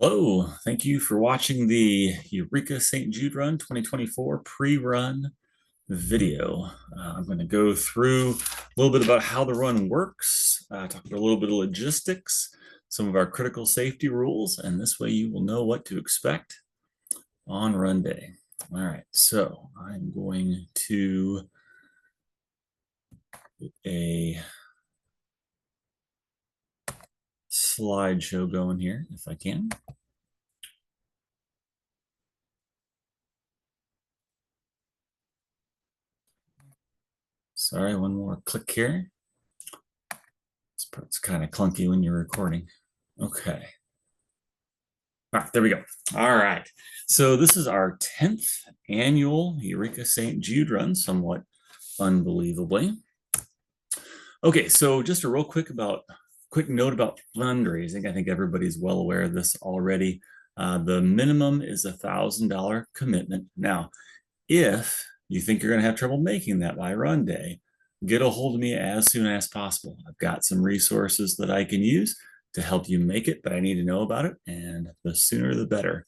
Hello, thank you for watching the Eureka St. Jude Run 2024 pre-run video. I'm going to go through a little bit about how the run works, talk about a little bit of logistics, some of our critical safety rules, and this way you will know what to expect on run day. All right, so I'm going to get a slideshow going here if I can. Sorry, one more click here. This part's kind of clunky when you're recording. Okay. All right, there we go. All right. So this is our 10th annual Eureka St. Jude run, somewhat unbelievably. Okay, so just a real quick note about fundraising. I think everybody's well aware of this already. The minimum is $1,000 commitment. Now, if you think you're going to have trouble making that by run day, get a hold of me as soon as possible. I've got some resources that I can use to help you make it, but I need to know about it, and the sooner the better.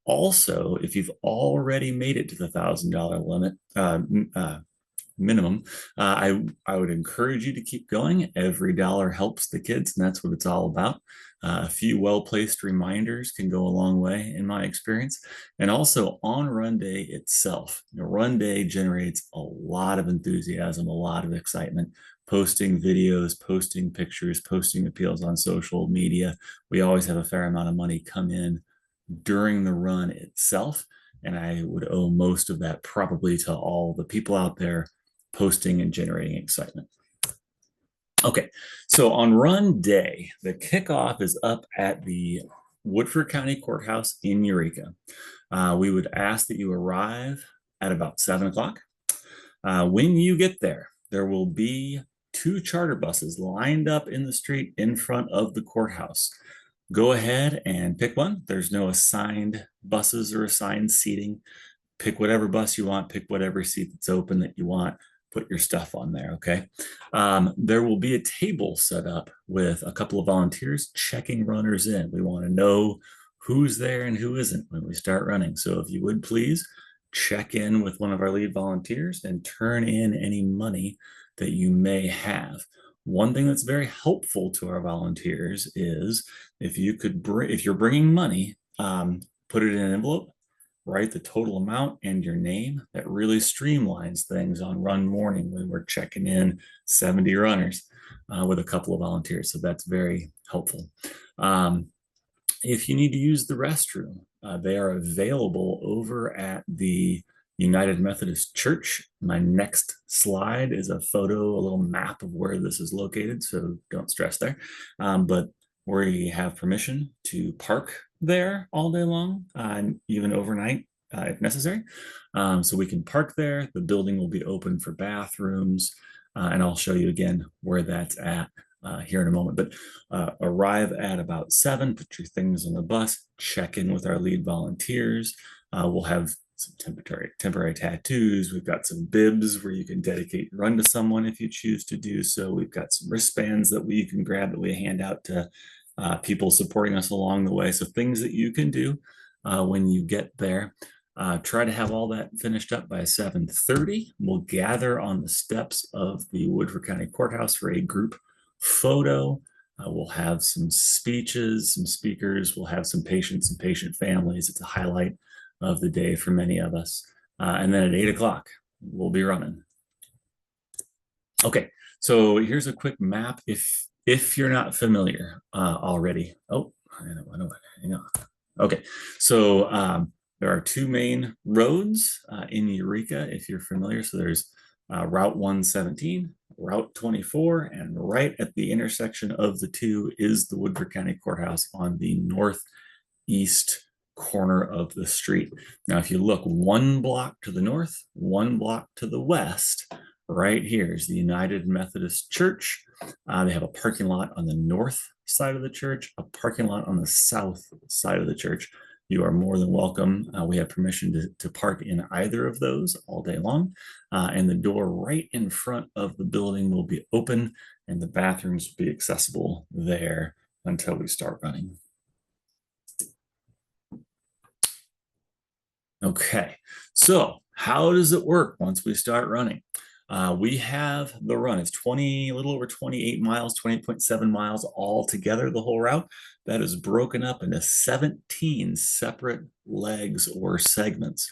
Also, if you've already made it to the $1,000 limit, minimum, I would encourage you to keep going. Every dollar helps the kids, and that's what it's all about. A few well-placed reminders can go a long way in my experience. And also on run day itself, run day generates a lot of enthusiasm, a lot of excitement. Posting videos, posting pictures, posting appeals on social media. We always have a fair amount of money come in during the run itself. And I would owe most of that probably to all the people out there posting and generating excitement. Okay, so on run day, the kickoff is up at the Woodford County Courthouse in Eureka. We would ask that you arrive at about 7 o'clock. When you get there, there will be 2 charter buses lined up in the street in front of the courthouse. Go ahead and pick one. There's no assigned buses or assigned seating. Pick whatever bus you want, pick whatever seat that's open that you want, put your stuff on there, okay? There will be a table set up with a couple of volunteers checking runners in. We want to know who's there and who isn't when we start running. So if you would please check in with one of our lead volunteers and turn in any money that you may have. One thing that's very helpful to our volunteers is if you're bringing money, put it in an envelope, write the total amount and your name. That really streamlines things on run morning when we're checking in 70 runners with a couple of volunteers. So that's very helpful. If you need to use the restroom, they are available over at the United Methodist Church. My next slide is a photo, a little map of where this is located, so don't stress there. But we have permission to park there all day long, even overnight if necessary. So we can park there. The building will be open for bathrooms, and I'll show you again where that's at here in a moment. But arrive at about 7, put your things on the bus, check in with our lead volunteers. We'll have some temporary tattoos. We've got some bibs where you can dedicate your run to someone if you choose to do so. We've got some wristbands that you can grab that we hand out to people supporting us along the way. So things that you can do when you get there. Try to have all that finished up by 7:30. We'll gather on the steps of the Woodford County Courthouse for a group photo. We'll have some speeches, some speakers. We'll have some patients and patient families. It's a highlight of the day for many of us. And then at 8 o'clock, we'll be running. Okay, so here's a quick map if you're not familiar already. Oh, hang on. Okay, so there are 2 main roads in Eureka, if you're familiar. So there's Route 117, Route 24, and right at the intersection of the 2 is the Woodford County Courthouse on the northeast corner of the street. Now, if you look 1 block to the north, 1 block to the west, right here is the United Methodist Church. They have a parking lot on the north side of the church, a parking lot on the south side of the church. You are more than welcome. We have permission to park in either of those all day long. And the door right in front of the building will be open, and the bathrooms will be accessible there until we start running. Okay, so how does it work once we start running? We have the run. It's 20, a little over 28 miles, 20.7 miles all together, the whole route. That is broken up into 17 separate legs or segments.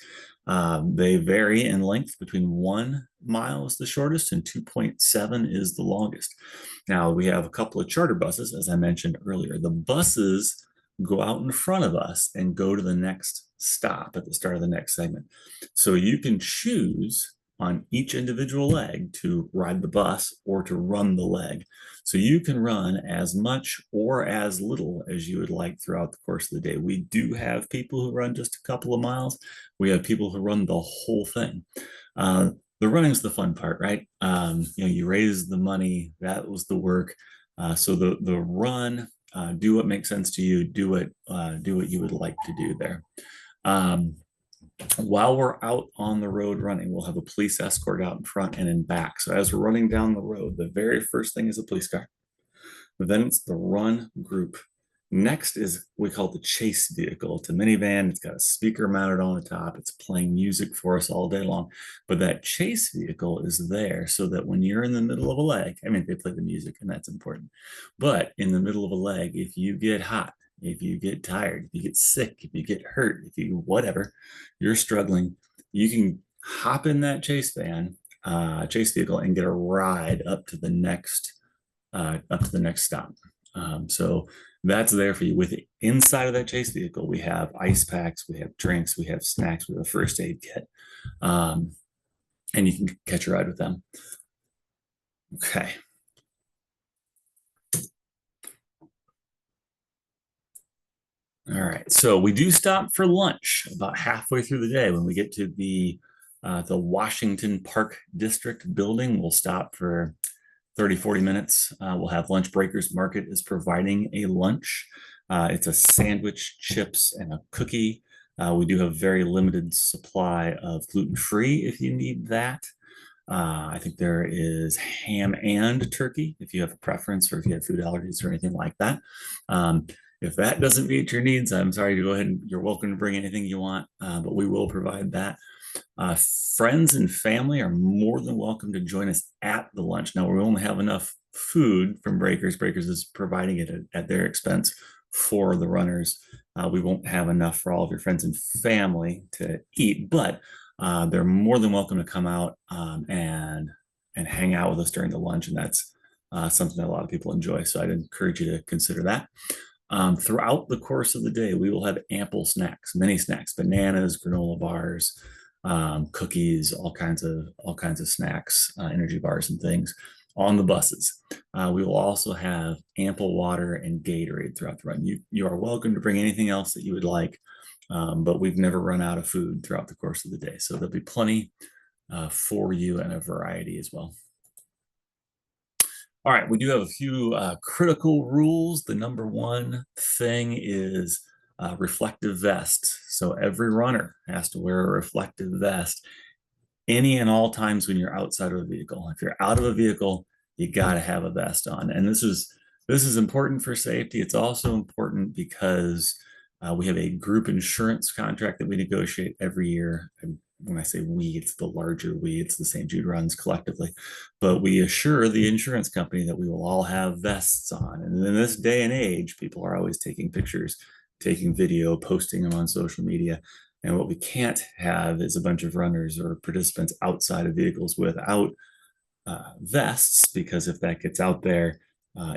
They vary in length between 1 mile is the shortest and 2.7 is the longest. Now, we have a couple of charter buses, as I mentioned earlier. The buses go out in front of us and go to the next stop at the start of the next segment. So you can choose on each individual leg to ride the bus or to run the leg. So you can run as much or as little as you would like throughout the course of the day. We do have people who run just a couple of miles. We have people who run the whole thing. The running's the fun part, right? You raise the money, that was the work. So the run, do what makes sense to you, do what you would like to do there. While we're out on the road running, we'll have a police escort out in front and in back. So as we're running down the road, the very first thing is a police car. Then it's the run group. Next is we call it the chase vehicle. It's a minivan. It's got a speaker mounted on the top. It's playing music for us all day long. But that chase vehicle is there so that when you're in the middle of a leg, I mean, they play the music and that's important. But in the middle of a leg, if you get hot, if you get tired, if you get sick, if you get hurt, if you whatever, you're struggling, you can hop in that chase vehicle and get a ride up to the next stop. So that's there for you. With inside of that chase vehicle, we have ice packs, we have drinks, we have snacks, we have a first aid kit, and you can catch a ride with them. Okay. All right. So we do stop for lunch about halfway through the day when we get to the Washington Park District building. We'll stop for 30, 40 minutes. We'll have lunch. Breakers Market is providing a lunch. It's a sandwich, chips, and a cookie. We do have very limited supply of gluten-free if you need that. I think there is ham and turkey if you have a preference or if you have food allergies or anything like that. If that doesn't meet your needs, I'm sorry to go ahead and you're welcome to bring anything you want, but we will provide that. Friends and family are more than welcome to join us at the lunch. Now, we only have enough food from Breakers. Breakers is providing it at their expense for the runners. We won't have enough for all of your friends and family to eat, but they're more than welcome to come out and hang out with us during the lunch. And that's something that a lot of people enjoy. So I'd encourage you to consider that. Throughout the course of the day, we will have ample snacks, many snacks, bananas, granola bars, cookies, all kinds of snacks, energy bars and things on the buses. We will also have ample water and Gatorade throughout the run. You are welcome to bring anything else that you would like, but we've never run out of food throughout the course of the day. So there'll be plenty for you and a variety as well. All right, we do have a few critical rules. The number one thing is reflective vest. So every runner has to wear a reflective vest any and all times when you're outside of a vehicle. If you're out of a vehicle, you got to have a vest on. And this is important for safety. It's also important because we have a group insurance contract that we negotiate every year. And when I say we, it's the larger we, it's the St. Jude runs collectively. But we assure the insurance company that we will all have vests on. And in this day and age, people are always taking pictures, taking video, posting them on social media. And what we can't have is a bunch of runners or participants outside of vehicles without vests, because if that gets out there,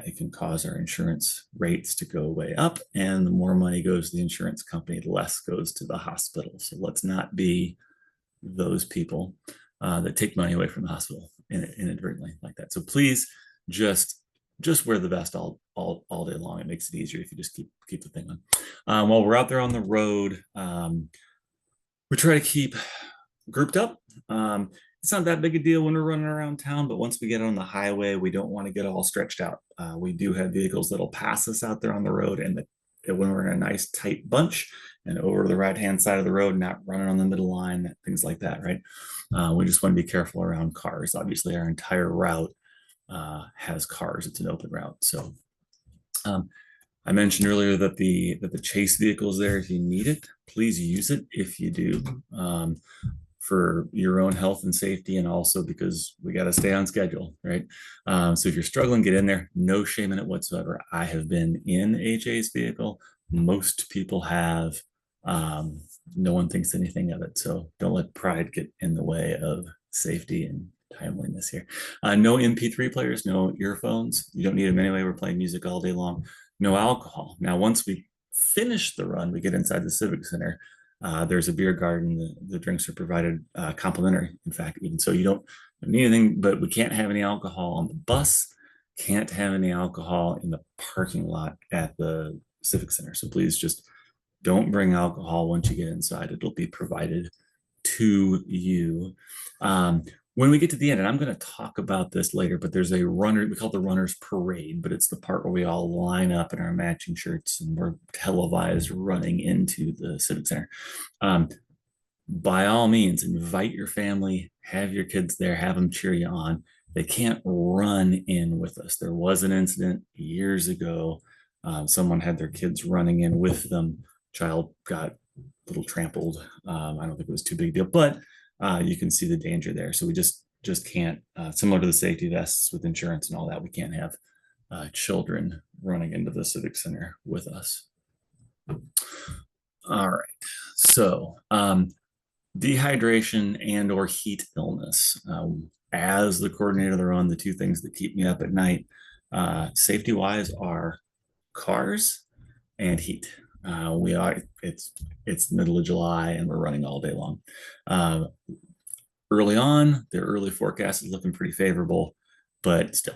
it can cause our insurance rates to go way up. And the more money goes to the insurance company, the less goes to the hospital. So let's not be those people that take money away from the hospital inadvertently like that. So please just wear the vest all day long. It makes it easier if you just keep the thing on. While we're out there on the road, we try to keep grouped up. It's not that big a deal when we're running around town, but once we get on the highway, we don't want to get all stretched out. We do have vehicles that'll pass us out there on the road, and when we're in a nice tight bunch and over the right-hand side of the road, not running on the middle line, things like that, right? We just want to be careful around cars. Obviously, our entire route has cars. It's an open route. So I mentioned earlier that the chase vehicle is there if you need it. Please use it if you do, for your own health and safety, and also because we got to stay on schedule, right? So if you're struggling, get in there. No shame in it whatsoever. I have been in a chase vehicle. Most people have. No one thinks anything of it. So don't let pride get in the way of safety and timeliness here. No MP3 players, no earphones. You don't need them anyway. We're playing music all day long. No alcohol. Now, once we finish the run, we get inside the Civic Center. There's a beer garden. The drinks are provided complimentary, in fact, even so you don't need anything, but we can't have any alcohol on the bus, can't have any alcohol in the parking lot at the Civic Center. So please just don't bring alcohol once you get inside. It'll be provided to you. When we get to the end, and I'm going to talk about this later, but there's a runner, we call it the runner's parade, but it's the part where we all line up in our matching shirts and we're televised running into the Civic Center. By all means, invite your family, have your kids there, have them cheer you on. They can't run in with us. There was an incident years ago. Someone had their kids running in with them. Child got a little trampled. I don't think it was too big a deal, but you can see the danger there. So we just can't, similar to the safety vests with insurance and all that, we can't have children running into the Civic Center with us. All right. So dehydration and or heat illness. As the coordinator of the run, the two things that keep me up at night, safety wise, are cars and heat. It's the middle of July and we're running all day long. Early on, the early forecast is looking pretty favorable, but still,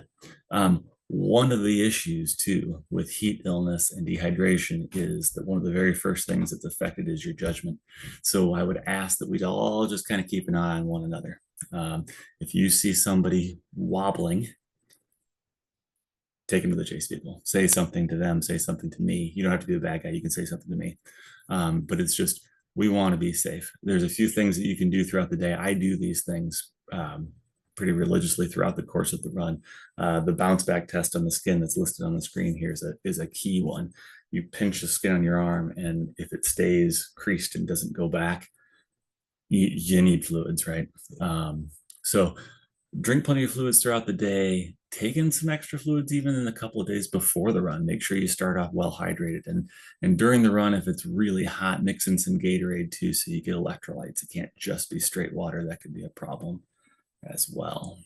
one of the issues too with heat illness and dehydration is that one of the very first things that's affected is your judgment. So I would ask that we'd all just kind of keep an eye on one another. If you see somebody wobbling, take them to the chase vehicle, say something to them, say something to me. You don't have to be a bad guy. You can say something to me. But it's just, we want to be safe. There's a few things that you can do throughout the day. I do these things pretty religiously throughout the course of the run. The bounce back test on the skin that's listed on the screen here is a key one. You pinch the skin on your arm, and if it stays creased and doesn't go back, you need fluids, right? So drink plenty of fluids throughout the day. Take in some extra fluids even in a couple of days before the run. Make sure you start off well hydrated. And during the run, if it's really hot, mix in some Gatorade too, so you get electrolytes. It can't just be straight water. That could be a problem as well.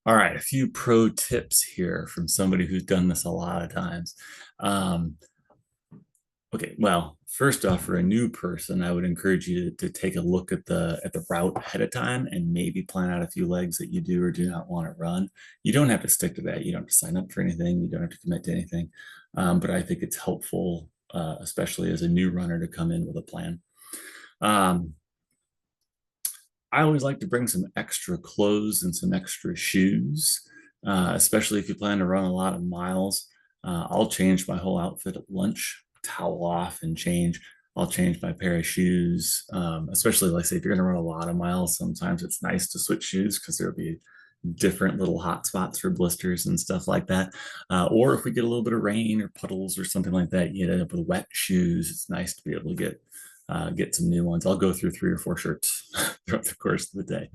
All right, a few pro tips here from somebody who's done this a lot of times. Okay, well, first off, for a new person, I would encourage you to take a look at the route ahead of time and maybe plan out a few legs that you do or do not want to run. You don't have to stick to that. You don't have to sign up for anything. You don't have to commit to anything. But I think it's helpful, especially as a new runner, to come in with a plan. I always like to bring some extra clothes and some extra shoes, especially if you plan to run a lot of miles. I'll change my whole outfit at lunch, towel off and change. I'll change my pair of shoes, especially like say if you're going to run a lot of miles, sometimes it's nice to switch shoes because there'll be different little hot spots for blisters and stuff like that. Or if we get a little bit of rain or puddles or something like that, you end up with wet shoes. It's nice to be able to get some new ones. I'll go through 3 or 4 shirts throughout the course of the day.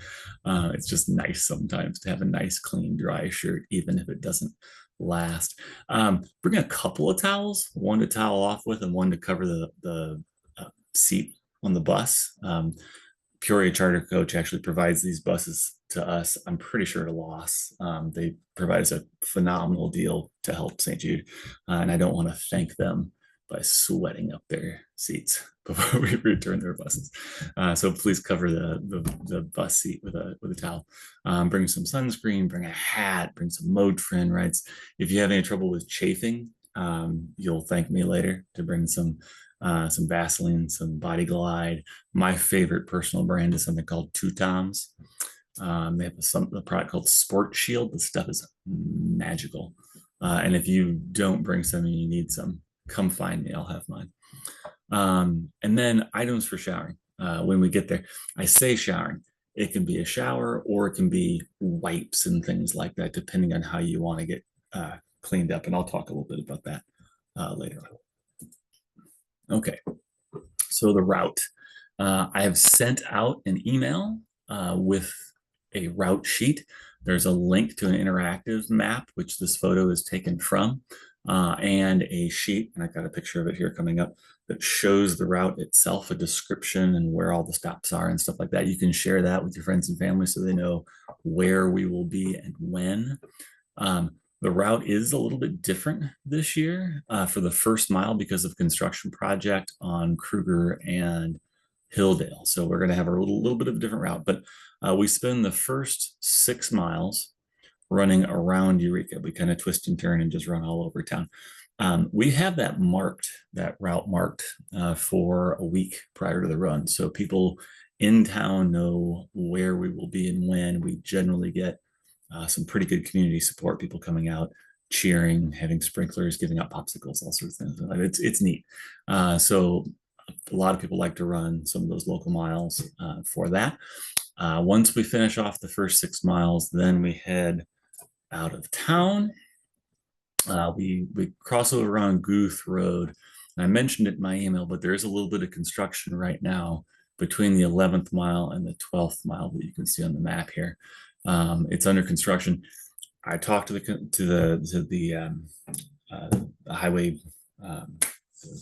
It's just nice sometimes to have a nice, clean, dry shirt, even if it doesn't last. Bring a couple of towels, one to towel off with and one to cover the seat on the bus. Peoria Charter Coach actually provides these buses to us. I'm pretty sure at a loss. They provide us a phenomenal deal to help St. Jude, and I don't want to thank them by sweating up their seats before we return their buses. So please cover the bus seat with a towel. Bring some sunscreen, bring a hat, bring some Motrin, right? If you have any trouble with chafing, you'll thank me later to bring some Vaseline, some Body Glide. My favorite personal brand is something called Two Toms. They have a product called Sport Shield. The stuff is magical. And if you don't bring some and you need some, come find me. I'll have mine. And then items for showering. When we get there, I say showering. It can be a shower or it can be wipes and things like that, depending on how you want to get cleaned up, and I'll talk a little bit about that later on. Okay, so the route. I have sent out an email with a route sheet. There's a link to an interactive map, which this photo is taken from, and a sheet, and I've got a picture of it here coming up, that shows the route itself, a description and where all the stops are and stuff like that. You can share that with your friends and family so they know where we will be and when. The route is a little bit different this year for the first mile because of construction project on Kruger and Hilldale. So we're going to have a little bit of a different route, but we spend the first 6 miles running around Eureka. We kind of twist and turn and just run all over town. We have that route marked for a week prior to the run. So people in town know where we will be and when. We generally get some pretty good community support, people coming out, cheering, having sprinklers, giving out popsicles, all sorts of things. It's neat. So a lot of people like to run some of those local miles for that. Once we finish off the first 6 miles, then we head out of town. We cross over around Guth Road. And I mentioned it in my email, but there is a little bit of construction right now between the 11th mile and the 12th mile that you can see on the map here. It's under construction. I talked to the highway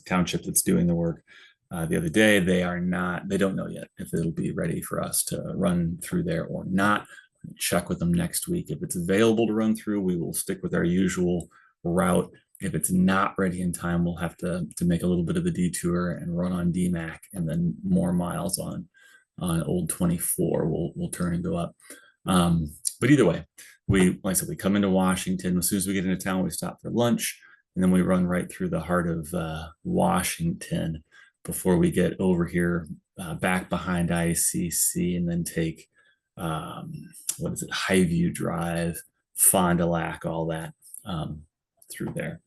township that's doing the work the other day. They don't know yet if it'll be ready for us to run through there or not. Check with them next week. If it's available to run through, we will stick with our usual route. If it's not ready in time, we'll have to make a little bit of a detour and run on DMAC, and then more miles on Old 24. We'll turn and go up. But either way, like I said, we come into Washington. As soon as we get into town, we stop for lunch, and then we run right through the heart of Washington before we get over here back behind ICC, and then take Highview Drive, Fond du Lac, all that through there.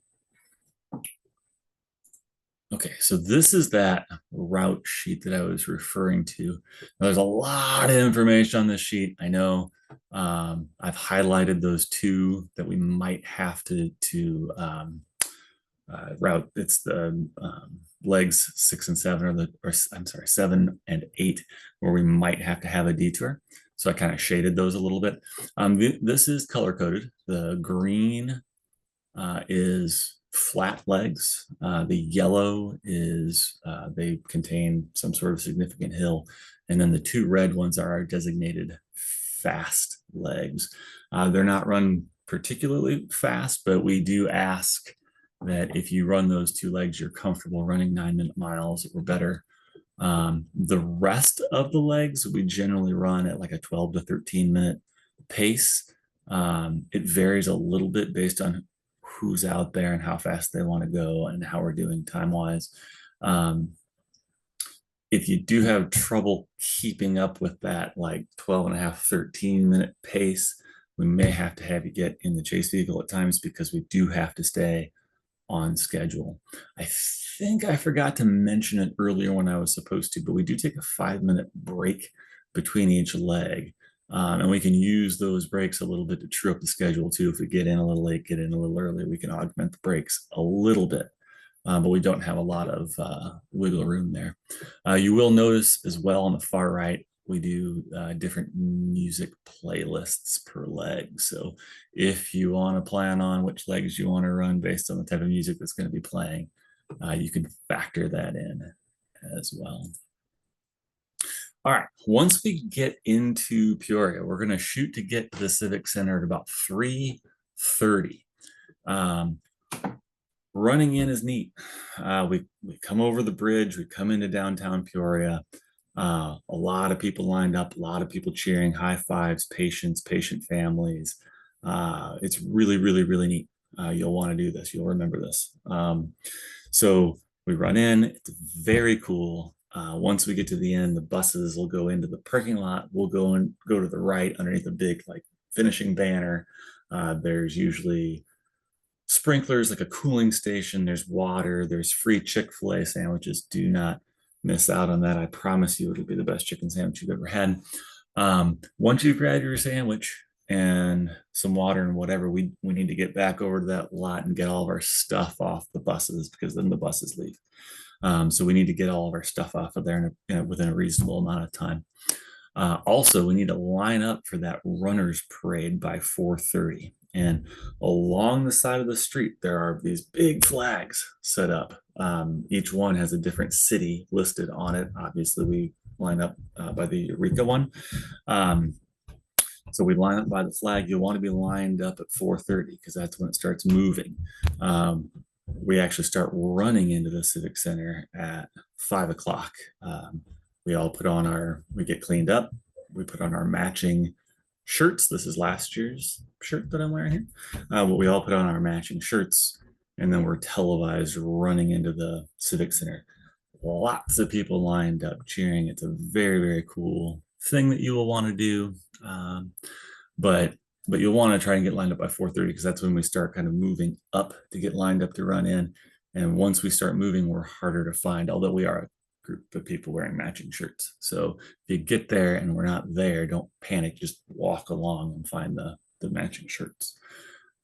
Okay, so this is that route sheet that I was referring to. Now, there's a lot of information on this sheet. I know I've highlighted those 2 that we might have to route. It's the legs 6 and 7, I'm sorry, 7 and 8, where we might have to have a detour. So I kind of shaded those a little bit. This is color coded. The green is flat legs. The yellow is they contain some sort of significant hill. And then the 2 red ones are our designated fast legs. They're not run particularly fast, but we do ask that if you run those 2 legs, you're comfortable running 9-minute miles or better. The rest of the legs, we generally run at like a 12 to 13-minute pace. It varies a little bit based on who's out there and how fast they want to go and how we're doing time-wise. If you do have trouble keeping up with that like 12 and a half, 13-minute pace, we may have to have you get in the chase vehicle at times, because we do have to stay on schedule. I think I forgot to mention it earlier when I was supposed to, but we do take a 5-minute break between each leg. And we can use those breaks a little bit to true up the schedule too. If we get in a little late, get in a little early, we can augment the breaks a little bit. But we don't have a lot of wiggle room there. You will notice as well on the far right, we do different music playlists per leg. So if you want to plan on which legs you want to run based on the type of music that's going to be playing, you can factor that in as well. All right, once we get into Peoria, we're going to shoot to get to the Civic Center at about 3:30. Running in is neat. We come over the bridge, we come into downtown Peoria. A lot of people lined up, a lot of people cheering, high fives, patient families. It's really, really, really neat. You'll want to do this. You'll remember this. So we run in. It's very cool. Once we get to the end, the buses will go into the parking lot. We'll go to the right underneath a big like finishing banner. There's usually sprinklers, like a cooling station. There's water. There's free Chick-fil-A sandwiches. Do not miss out on that. I promise you it'll be the best chicken sandwich you've ever had. Once you've grabbed your sandwich and some water and whatever, we need to get back over to that lot and get all of our stuff off the buses, because then the buses leave. So we need to get all of our stuff off of there within a reasonable amount of time. Also, we need to line up for that runners parade by 4:30. And along the side of the street, there are these big flags set up. Each one has a different city listed on it. Obviously, we line up by the Eureka one. So we line up by the flag. You'll want to be lined up at 4:30 because that's when it starts moving. We actually start running into the Civic Center at 5 o'clock. We all we get cleaned up. We put on our matching shirts. This is last year's shirt that I'm wearing here. But we all put on our matching shirts, and then we're televised running into the Civic Center. Lots of people lined up cheering. It's a very, very cool thing that you will want to do. But you'll want to try and get lined up by 4:30 because that's when we start kind of moving up to get lined up to run in. And once we start moving, we're harder to find, although we are a group of people wearing matching shirts. So if you get there and we're not there, don't panic, just walk along and find the matching shirts.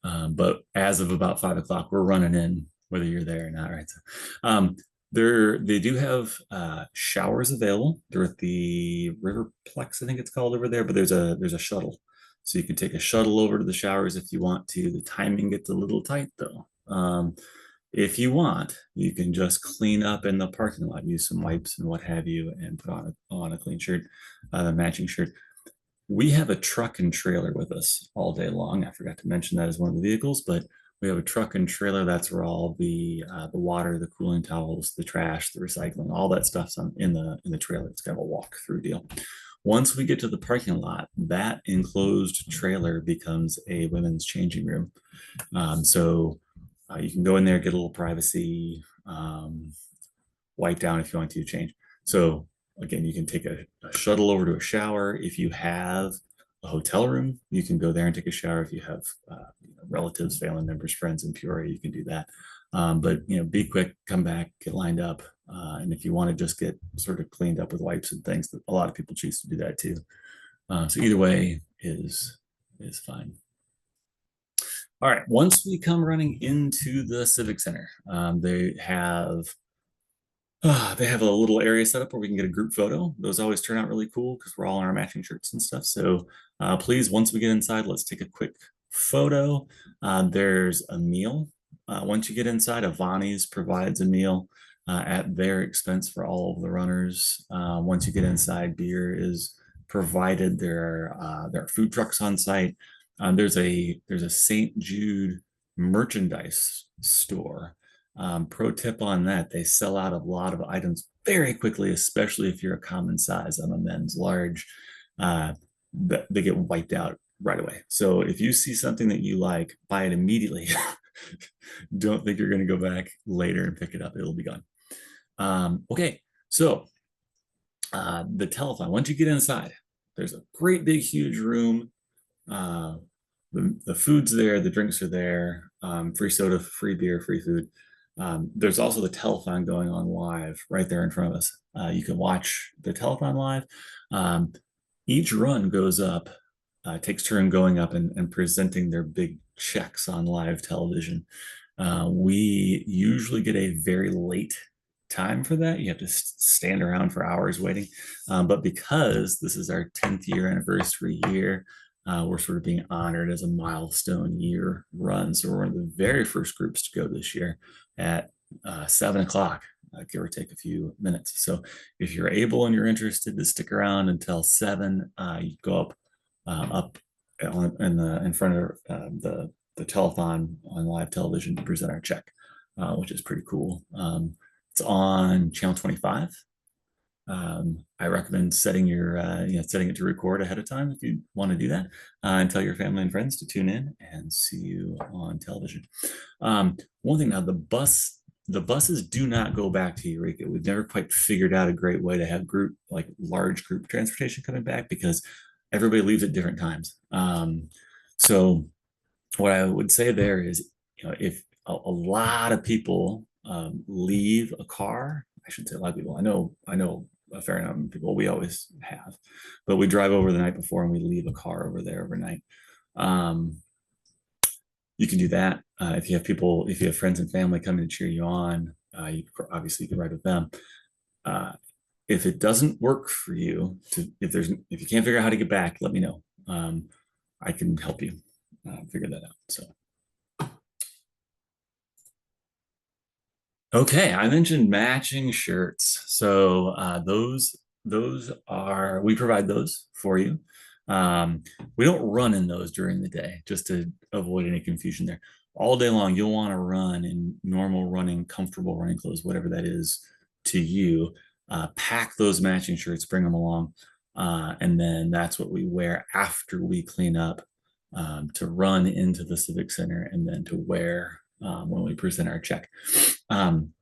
But as of about 5 o'clock, we're running in, whether you're there or not, right? So, they do have showers available. They're at the Riverplex, I think it's called over there, but there's a shuttle. So you can take a shuttle over to the showers if you want to. The timing gets a little tight though. If you want, you can just clean up in the parking lot, use some wipes and what have you, and put on a clean shirt, a matching shirt. We have a truck and trailer with us all day long. I forgot to mention that as one of the vehicles, but we have a truck and trailer. That's where all the water, the cooling towels, the trash, the recycling, all that stuff's in the trailer. It's kind of a walk-through deal. Once we get to the parking lot, that enclosed trailer becomes a women's changing room. So you can go in there, get a little privacy, wipe down if you want to change. So again, you can take a shuttle over to a shower. If you have a hotel room, you can go there and take a shower. If you have relatives, family members, friends in Peoria, you can do that. But be quick, come back, get lined up. And if you want to just get sort of cleaned up with wipes and things, a lot of people choose to do that too. So either way is fine. All right, once we come running into the Civic Center, they have a little area set up where we can get a group photo. Those always turn out really cool because we're all in our matching shirts and stuff. So please, once we get inside, let's take a quick photo. There's a meal. Once you get inside, Avani's provides a meal at their expense for all of the runners. Once you get inside, beer is provided. There are food trucks on site. There's a St. Jude merchandise store. Pro tip on that, they sell out a lot of items very quickly, especially if you're a common size. I'm a men's large. They get wiped out right away. So if you see something that you like, buy it immediately. Don't think you're going to go back later and pick it up. It'll be gone. Okay, so the telethon, once you get inside, there's a great big huge room. The food's there, the drinks are there, free soda, free beer, free food. There's also the telethon going on live right there in front of us. You can watch the telethon live. Each run goes up, takes turn going up and presenting their big checks on live television. We usually get a very late time for that. You have to stand around for hours waiting. But because this is our 10th year anniversary year, we're sort of being honored as a milestone year run. So we're one of the very first groups to go this year at 7 o'clock, give or take a few minutes. So if you're able and you're interested to stick around until 7, you go up in front of the telethon on live television to present our check, which is pretty cool. It's on channel 25. I recommend setting it to record ahead of time if you want to do that, and tell your family and friends to tune in and see you on television. One thing now, the buses do not go back to Eureka. We've never quite figured out a great way to have large group transportation coming back because everybody leaves at different times. So what I would say there is, if a lot of people leave a car, I shouldn't say a lot of people. I know a fair number of people. We always have, but we drive over the night before and we leave a car over there overnight. You can do that. If you have friends and family coming to cheer you on, obviously you can ride with them. Uh, if it doesn't work for you, if you can't figure out how to get back, let me know. I can help you figure that out. So, okay, I mentioned matching shirts. So those are we provide those for you. We don't run in those during the day, just to avoid any confusion there. All day long, you'll want to run in normal running, comfortable running clothes, whatever that is to you. Pack those matching shirts, bring them along, and then that's what we wear after we clean up to run into the Civic Center and then to wear when we present our check. Um,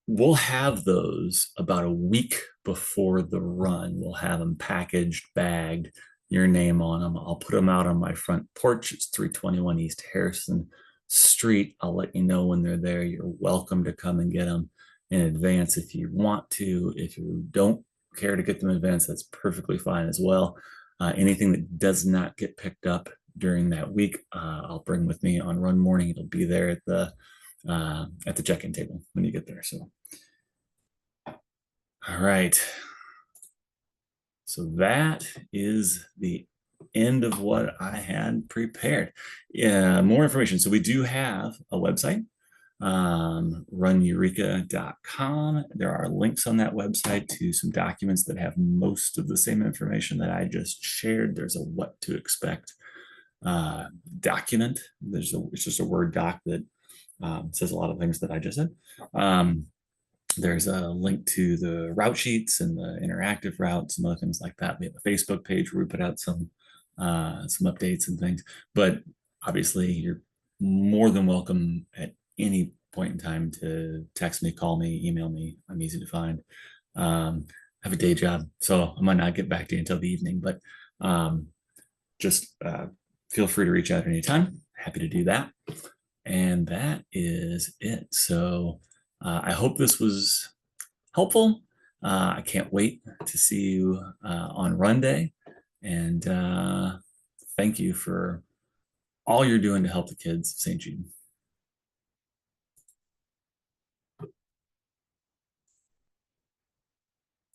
we'll have those about a week before the run. We'll have them packaged, bagged, your name on them. I'll put them out on my front porch. It's 321 East Harrison Street. I'll let you know when they're there. You're welcome to come and get them in advance if you want to. If you don't care to get them in advance, that's perfectly fine as well. Anything that does not get picked up during that week, I'll bring with me on run morning. It'll be there at the check-in table when you get there. So, all right. So that is the end of what I had prepared. More information. So we do have a website, runeureka.com. There are links on that website to some documents that have most of the same information that I just shared. There's a what to expect document. It's just a Word doc that says a lot of things that I just said. There's a link to the route sheets and the interactive routes and other things like that. We have a Facebook page where we put out some updates and things. But obviously, you're more than welcome at any point in time to text me, call me, email me. I'm easy to find. Have a day job, so I might not get back to you until the evening, but just feel free to reach out at any time. Happy to do that. And that is it. So I hope this was helpful. I can't wait to see you on run day. And thank you for all you're doing to help the kids of St. Jude.